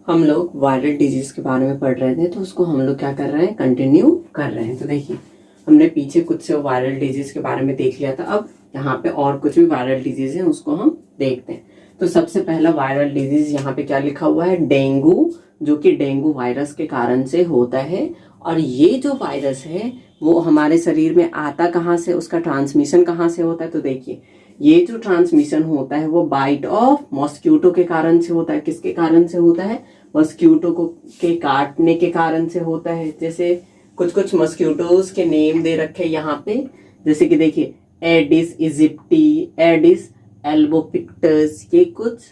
हम लोग viral disease के बारे में पढ़ रहे थे, तो उसको हम लोग क्या कर रहे हैं, कंटिन्यू कर रहे हैं। तो देखिए, हमने पीछे कुछ वायरल डिजीज के बारे में देख लिया था। अब यहाँ पे और कुछ भी वायरल डिजीज है, उसको हम देखते हैं। तो सबसे पहला वायरल डिजीज यहाँ पे क्या लिखा हुआ है, डेंगू, जो कि डेंगू वायरस के कारण से होता है। और ये जो वायरस है वो हमारे शरीर में आता कहाँ से, उसका ट्रांसमिशन कहाँ से होता है। तो देखिए, ये जो ट्रांसमिशन होता है वो बाइट ऑफ मॉस्क्यूटो के कारण से होता है। किसके कारण से होता है, मॉस्क्यूटो को के काटने के कारण से होता है। जैसे कुछ कुछ मॉस्क्यूटोज के नेम दे रखे यहाँ पे, जैसे कि देखिए एडिस इजिप्टी, एडिस एल्बोपिक्टस, ये कुछ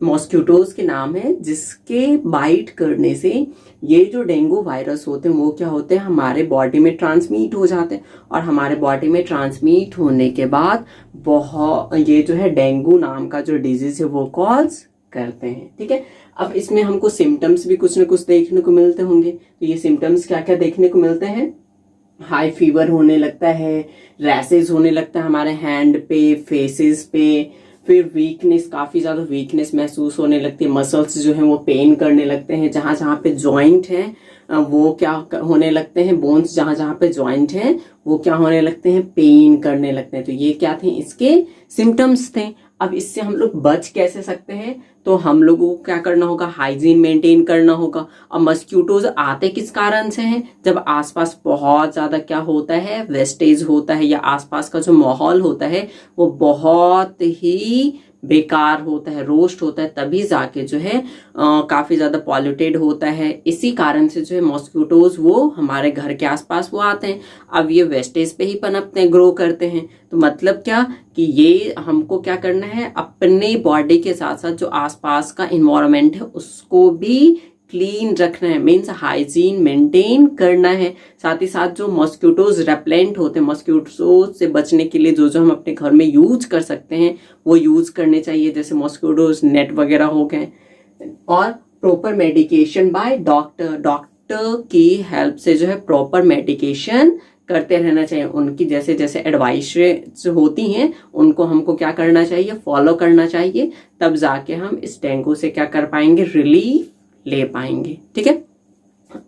मॉस्क्यूटोज के नाम है जिसके बाइट करने से ये जो डेंगू वायरस होते हैं वो क्या होते हैं, हमारे बॉडी में ट्रांसमिट हो जाते हैं। और हमारे बॉडी में ट्रांसमिट होने के बाद ये जो है डेंगू नाम का जो डिजीज है वो कॉज करते हैं। ठीक है, अब इसमें हमको सिम्टम्स भी कुछ न कुछ देखने को मिलते होंगे। तो ये सिम्टम्स क्या क्या देखने को मिलते हैं, हाई फीवर होने लगता है, रैसेस होने लगता है हमारे हैंड पे, फेसेस पे, फिर वीकनेस, काफी ज्यादा वीकनेस महसूस होने लगती है। मसल्स जो है वो पेन करने लगते हैं, जहां जहां पे जॉइंट है वो क्या होने लगते हैं, बोन्स जहां जहां पे जॉइंट है वो क्या होने लगते हैं, पेन करने लगते हैं। तो ये क्या थे, इसके सिम्टम्स थे। अब इससे हम लोग बच कैसे सकते हैं, तो हम लोगों को क्या करना होगा, हाइजीन मेंटेन करना होगा। अब मस्क्यूटोज आते किस कारण से हैं, जब आसपास बहुत ज्यादा क्या होता है, वेस्टेज होता है, या आसपास का जो माहौल होता है वो बहुत ही बेकार होता है, रोस्ट होता है, तभी जाके जो है काफी ज्यादा पॉल्यूटेड होता है। इसी कारण से जो है मॉस्क्यूटोज वो हमारे घर के आसपास वो आते हैं। अब ये वेस्टेज पे ही पनपते हैं, ग्रो करते हैं। तो मतलब क्या कि ये हमको क्या करना है, अपने बॉडी के साथ साथ जो आसपास का इन्वायरमेंट है उसको भी क्लीन रखना है, मीन्स हाइजीन मेंटेन करना है। साथ ही साथ जो मॉस्क्यूटोज रेपेलेंट होते हैं, मॉस्क्यूटोज से बचने के लिए जो जो हम अपने घर में यूज कर सकते हैं वो यूज करने चाहिए, जैसे मॉस्क्यूटोज नेट वगैरह हो गए। और प्रॉपर मेडिकेशन बाय डॉक्टर की हेल्प से जो है प्रॉपर मेडिकेशन करते रहना चाहिए। उनकी जैसे जैसे एडवाइस होती हैं उनको हमको क्या करना चाहिए, फॉलो करना चाहिए, तब जाके हम इस डेंगू से क्या कर पाएंगे, रिलीफ ले पाएंगे। ठीक है,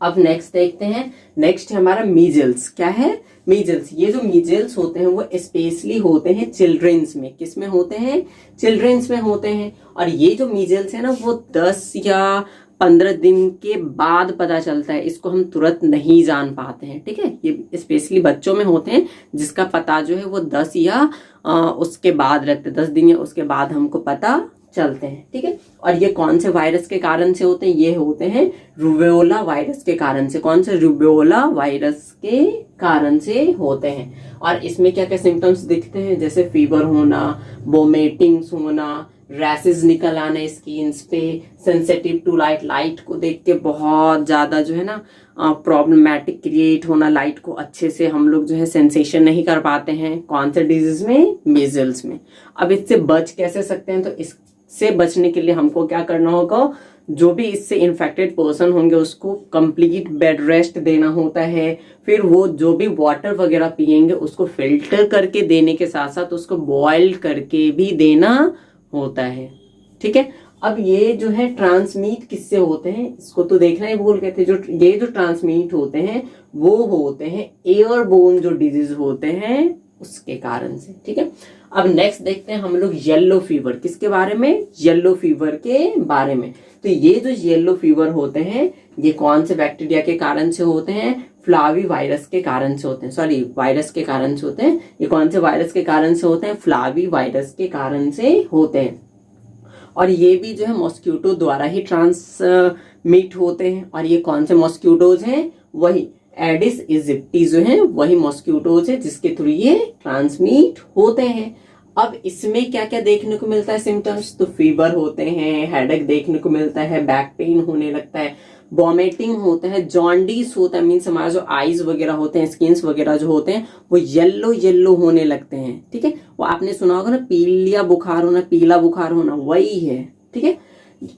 अब नेक्स्ट देखते हैं। नेक्स्ट है हमारा मीजल्स। क्या है, मीजल्स। ये जो मीजल्स होते हैं वो स्पेशली होते हैं चिल्ड्रंस में। किस में होते हैं, चिल्ड्रंस में होते हैं। और ये जो मीजल्स है ना वो 10 या 15 दिन के बाद पता चलता है, इसको हम तुरंत नहीं जान पाते हैं। ठीक है, ये स्पेशली बच्चों में होते हैं जिसका पता जो है वो 10 या उसके बाद रहते, 10 दिन या उसके बाद हमको पता चलते हैं। ठीक है, और ये कौन से वायरस के कारण से होते हैं, ये होते हैं रूबेओला वायरस के कारण से। कौन से, रूबेओला वायरस के कारण से होते हैं। और इसमें क्या क्या सिम्टम्स दिखते हैं, जैसे फीवर होना, वोमिटिंग्स होना, रैसेस निकल आने स्किन पे, सेंसिटिव टू लाइट, लाइट को देख के बहुत ज्यादा जो है ना प्रॉब्लमैटिक क्रिएट होना, लाइट को अच्छे से हम लोग जो है सेंसेशन नहीं कर पाते हैं। कौन से डिजीज में, मीजल्स में। अब इससे बच कैसे सकते हैं, तो इससे बचने के लिए हमको क्या करना होगा, जो भी इससे इन्फेक्टेड पर्सन होंगे उसको कंप्लीट बेड रेस्ट देना होता है। फिर वो जो भी वाटर वगैरह पिएंगे उसको फिल्टर करके देने के साथ साथ उसको बॉइल करके भी देना होता है। ठीक है, अब ये जो है ट्रांसमिट किससे होते हैं, इसको तो देखना ही भूल गए थे। जो ये जो ट्रांसमिट होते हैं वो होते हैं एयरबोर्न जो डिजीज होते हैं उसके कारण से। ठीक है, अब नेक्स्ट देखते हैं हम लोग येलो फीवर। किसके बारे में, येलो फीवर के बारे में। तो ये जो येलो फीवर होते हैं ये कौन से बैक्टीरिया के कारण से होते हैं, फ्लावी वायरस के कारण से होते हैं। सॉरी, वायरस के कारण से होते हैं। ये कौन से वायरस के कारण से होते हैं, फ्लावी वायरस के कारण से होते हैं। और ये भी जो है मॉस्क्यूटो द्वारा ही ट्रांसमिट होते हैं। और ये कौन से मॉस्क्यूटोज हैं, वही एडिस इजिप्टी जो है वही मॉस्क्यूटोज है जिसके थ्रू ये ट्रांसमिट होते हैं। अब इसमें क्या क्या देखने को मिलता है सिम्टम्स, तो फीवर होते हैं, हेडेक देखने को मिलता है, बैक पेन होने लगता है, वॉमिटिंग होता है, जॉन्डिस होता है, मीन्स हमारा जो आईज वगैरह होते हैं, स्किन्स वगैरह जो होते हैं वो येलो येलो होने लगते हैं। ठीक है, वो आपने सुना होगा ना, पीलिया बुखार होना, पीला बुखार होना, वही है। ठीक है,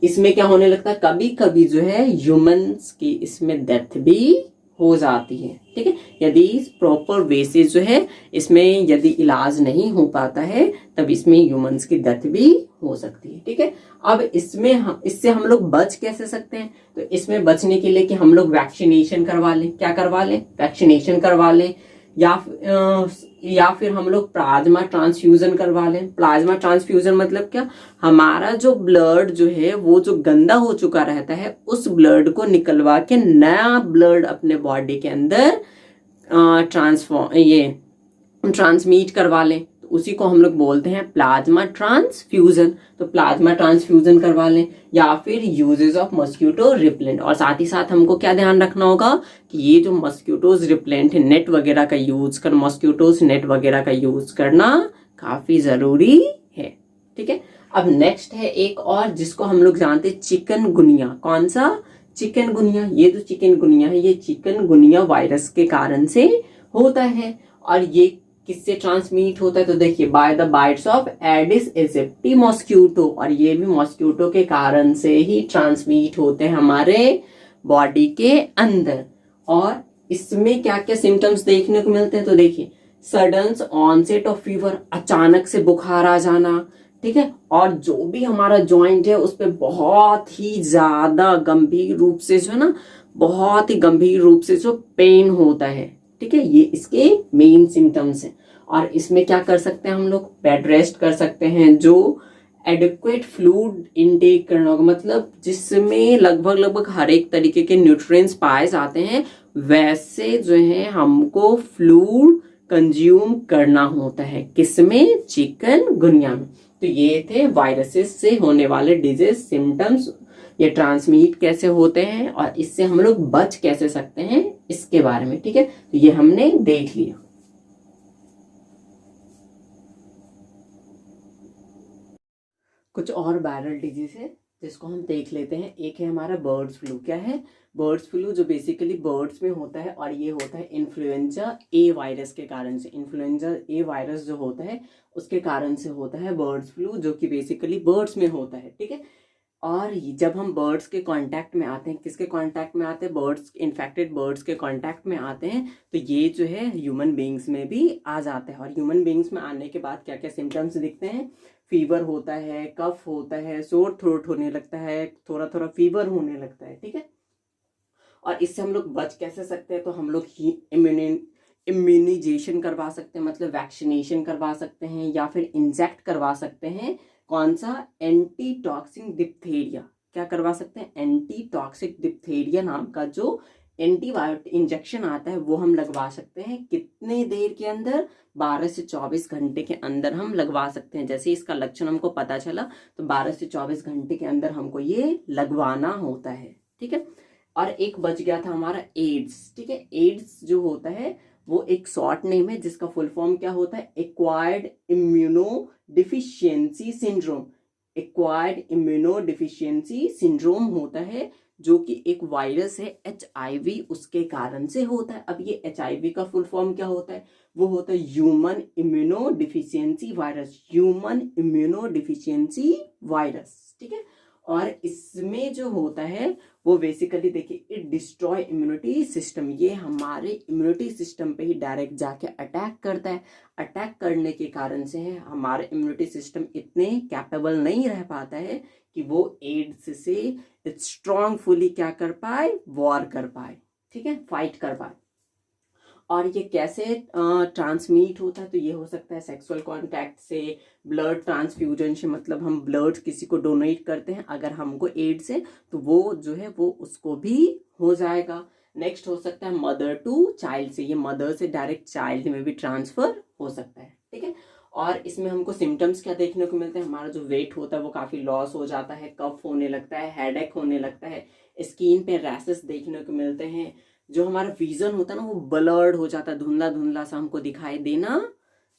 इसमें क्या होने लगता है, कभी कभी जो है ह्यूमंस की इसमें डेथ भी हो जाती है। ठीक है, यदि प्रॉपर वे से जो है इसमें यदि इलाज नहीं हो पाता है तब इसमें ह्यूमंस की डेथ भी हो सकती है। ठीक है, अब इससे हम लोग बच कैसे सकते हैं? तो इसमें बचने के लिए कि हम लोग वैक्सीनेशन करवा लें। क्या करवा लें? वैक्सीनेशन करवा लें, या फिर हम लोग प्लाज्मा ट्रांसफ्यूजन करवा लें। प्लाज्मा ट्रांसफ्यूजन मतलब क्या? हमारा जो ब्लड जो है वो जो गंदा हो चुका रहता है उस ब्लड को निकलवा के नया ब्लड अपने बॉडी के अंदर ट्रांसमीट करवा लें, तो उसी को हम लोग बोलते हैं प्लाज्मा ट्रांसफ्यूजन। तो प्लाज्मा ट्रांसफ्यूजन करवा लें, या फिर यूजेस ऑफ मस्क्यूटो रिपेलेंट। और साथ ही साथ हमको क्या ध्यान रखना होगा कि ये जो मस्क्यूटोज रिपेलेंट है, नेट वगैरह का यूज कर मस्क्यूटोज नेट वगैरह का यूज करना काफी जरूरी है। ठीक है, अब नेक्स्ट है एक और जिसको हम लोग जानते हैं चिकनगुनिया। कौन सा? चिकनगुनिया। ये जो चिकनगुनिया है ये चिकनगुनिया वायरस के कारण से होता है। और ये किससे ट्रांसमिट होता है? तो देखिए, by the bytes of Aedes aegypti mosquito. और ये भी मॉस्क्यूटो के कारण से ही ट्रांसमिट होते हैं हमारे बॉडी के अंदर। और इसमें क्या क्या सिम्टम्स देखने को मिलते हैं? तो देखिए, सडन ऑनसेट ऑफ फीवर, अचानक से बुखार आ जाना। ठीक है, और जो भी हमारा जॉइंट है उस पर बहुत ही ज्यादा गंभीर रूप से जो है ना, बहुत ही गंभीर रूप से जो पेन होता है। ठीक है, ये इसके मेन सिम्टम्स हैं। और इसमें क्या कर सकते हैं हम लोग? बेड रेस्ट कर सकते हैं, जो एडिक्वेट फ्लूइड इनटेक करना होगा, मतलब जिसमें लगभग हर एक तरीके के न्यूट्रिएंट्स पाए जाते हैं वैसे जो है हमको फ्लूइड कंज्यूम करना होता है। किसमें? चिकनगुनिया में। तो ये थे वायरसेस से होने वाले डिजीज सिम्टम्स, ये ट्रांसमिट कैसे होते हैं और इससे हम लोग बच कैसे सकते हैं इसके बारे में। ठीक है, तो ये हमने देख लिया। कुछ और वायरल डिजीज है जिसको हम देख लेते हैं। एक है हमारा बर्ड्स फ्लू। क्या है? बर्ड्स फ्लू, जो बेसिकली बर्ड्स में होता है और ये होता है इन्फ्लुएंजा ए वायरस के कारण से। इन्फ्लुएंजा ए वायरस जो होता है उसके कारण से होता है बर्ड्स फ्लू, जो कि बेसिकली बर्ड्स में होता है। ठीक है, और जब हम बर्ड्स के कांटेक्ट में आते हैं, किसके कांटेक्ट में आते हैं? बर्ड्स, इन्फेक्टेड बर्ड्स के कांटेक्ट में आते हैं, तो ये जो है ह्यूमन बींग्स में भी आ जाता है। और ह्यूमन बींग्स में आने के बाद क्या क्या सिम्टम्स दिखते हैं? फीवर होता है, कफ होता है, सोर थ्रोट होने लगता है, थोड़ा थोड़ा फीवर होने लगता है। ठीक है, और इससे हम लोग बच कैसे सकते हैं? तो हम लोग इम्यूनाइजेशन करवा सकते हैं, मतलब वैक्सीनेशन करवा सकते हैं, या फिर इंजेक्ट करवा सकते हैं। कौन सा? Anti toxic diphtheria. क्या करवा सकते हैं? एंटी टॉक्सिक डिप्थीरिया नाम का जो एंटीबायोटिक इंजेक्शन आता है वो हम लगवा सकते हैं। कितने देर के अंदर? 12 से 24 घंटे के अंदर हम लगवा सकते हैं। जैसे इसका लक्षण हमको पता चला तो 12 से 24 घंटे के अंदर हमको ये लगवाना होता है। ठीक है, और एक बच गया था हमारा एड्स। ठीक है, एड्स जो होता है वो एक शॉर्ट नेम है जिसका फुल फॉर्म क्या होता है? Acquired immuno deficiency syndrome. Acquired immuno deficiency syndrome होता है, जो कि एक वायरस है HIV, उसके कारण से होता है। अब ये HIV का फुल फॉर्म क्या होता है? वो होता है human immuno deficiency virus. Human immuno deficiency virus. ठीक है, और इसमें जो होता है वो बेसिकली देखिए, इट डिस्ट्रॉय इम्यूनिटी सिस्टम। ये हमारे इम्यूनिटी सिस्टम पे ही डायरेक्ट जाके अटैक करता है। अटैक करने के कारण से है हमारे इम्यूनिटी सिस्टम इतने कैपेबल नहीं रह पाता है कि वो एड्स से स्ट्रांगफुली क्या कर पाए? वॉर कर पाए। ठीक है, फाइट कर पाए। और ये कैसे ट्रांसमिट होता है? तो ये हो सकता है सेक्सुअल कांटेक्ट से, ब्लड ट्रांसफ्यूजन से, मतलब हम ब्लड किसी को डोनेट करते हैं, अगर हमको एड्स है तो वो जो है वो उसको भी हो जाएगा। नेक्स्ट हो सकता है मदर टू चाइल्ड से। ये मदर से डायरेक्ट चाइल्ड में भी ट्रांसफर हो सकता है। ठीक है, और इसमें हमको सिम्टम्स क्या देखने को मिलते हैं? हमारा जो वेट होता है वो काफी लॉस हो जाता है, कफ होने लगता है, हेडेक होने लगता है, स्किन पे रैशेस देखने को मिलते हैं, जो हमारा विजन होता है ना वो ब्लर्ड हो जाता है, धुंधला धुंधला सा हमको दिखाई देना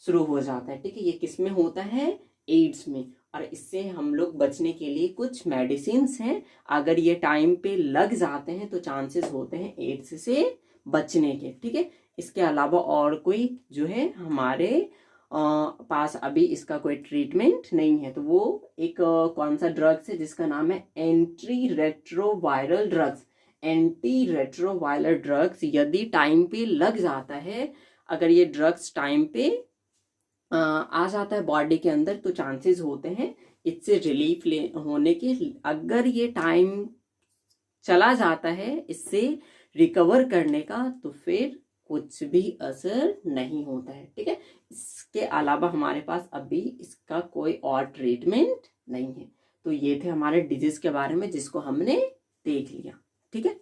शुरू हो जाता है। ठीक है, ये किस में होता है? एड्स में। और इससे हम लोग बचने के लिए कुछ मेडिसिन हैं, अगर ये टाइम पे लग जाते हैं तो चांसेस होते हैं एड्स से बचने के। ठीक है, इसके अलावा और कोई जो है हमारे पास अभी इसका कोई ट्रीटमेंट नहीं है। तो वो एक कौन सा ड्रग्स है जिसका नाम है anti retroviral drugs. Anti retroviral drugs यदि टाइम पे लग जाता है, अगर ये ड्रग्स टाइम पे आ जाता है बॉडी के अंदर, तो चांसेस होते हैं इससे रिलीफ होने के। अगर ये टाइम चला जाता है इससे रिकवर करने का, तो फिर कुछ भी असर नहीं होता है। ठीक है, इसके अलावा हमारे पास अभी इसका कोई और ट्रीटमेंट नहीं है। तो ये थे हमारे डिजीज के बारे में जिसको हमने देख लिया। ठीक है।